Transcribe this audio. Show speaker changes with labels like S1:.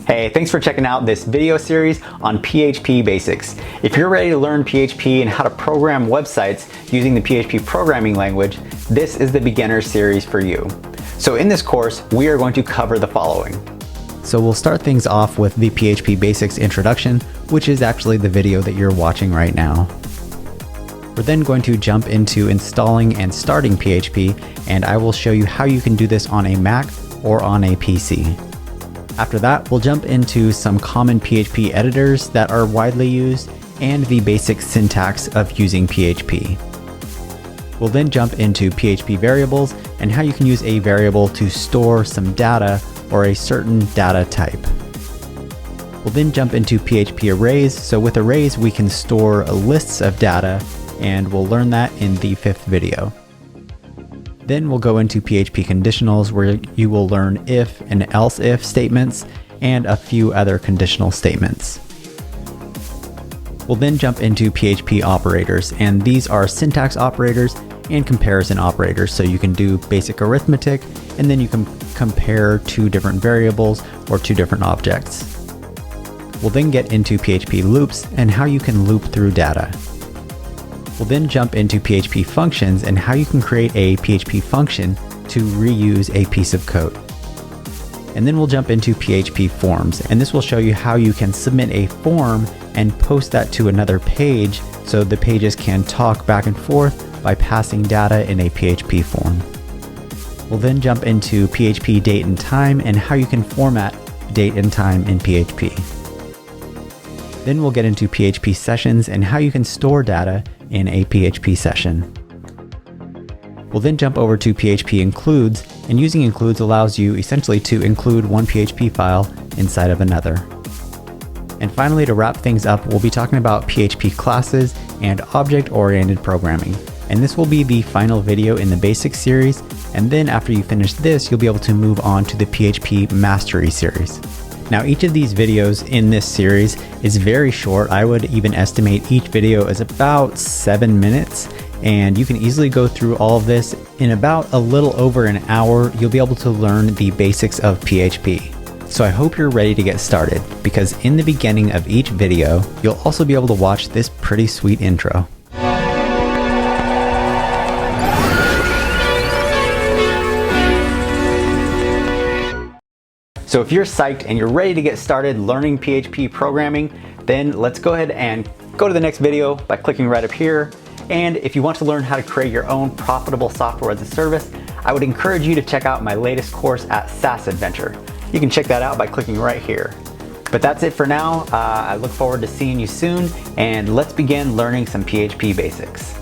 S1: Hey, thanks for checking out this video series on PHP Basics. If you're ready to learn PHP and how to program websites using the PHP programming language, this is the beginner series for you. So in this course, we are going to cover the following.
S2: So we'll start things off with the PHP Basics Introduction, which is actually the video that you're watching right now. We're then going to jump into installing and starting PHP, and I will show you how you can do this on a Mac or on a PC. After that, we'll jump into some common PHP editors that are widely used and the basic syntax of using PHP. We'll then jump into PHP Variables and how you can use a variable to store some data or a certain data type. We'll then jump into PHP Arrays. So with arrays, we can store lists of data, and we'll learn that in the 5th video. Then we'll go into PHP Conditionals, where you will learn if and else if statements and a few other conditional statements. We'll then jump into PHP Operators, and these are syntax operators and comparison operators. So you can do basic arithmetic, and then you can compare two different variables or two different objects. We'll then get into PHP Loops and how you can loop through data. We'll then jump into PHP Functions and how you can create a PHP function to reuse a piece of code. And then we'll jump into PHP Forms, and this will show you how you can submit a form and post that to another page so the pages can talk back and forth by passing data in a PHP form. We'll then jump into PHP Date and Time and how you can format date and time in PHP. Then we'll get into PHP Sessions and how you can store data in a PHP session. We'll then jump over to PHP Includes, and using Includes allows you essentially to include one PHP file inside of another. And finally, to wrap things up, we'll be talking about PHP classes and object-oriented programming. And this will be the final video in the Basics series, and then after you finish this, you'll be able to move on to the PHP Mastery series. Now, each of these videos in this series is very short. I would even estimate each video is about 7 minutes, and you can easily go through all of this in about a little over an hour. You'll be able to learn the basics of PHP. So I hope you're ready to get started, because in the beginning of each video, you'll also be able to watch this pretty sweet intro.
S1: So if you're psyched and you're ready to get started learning PHP programming, then let's go ahead and go to the next video by clicking right up here. And if you want to learn how to create your own profitable software as a service, I would encourage you to check out my latest course at SaaS Adventure. You can check that out by clicking right here. But that's it for now. I look forward to seeing you soon, and let's begin learning some PHP basics.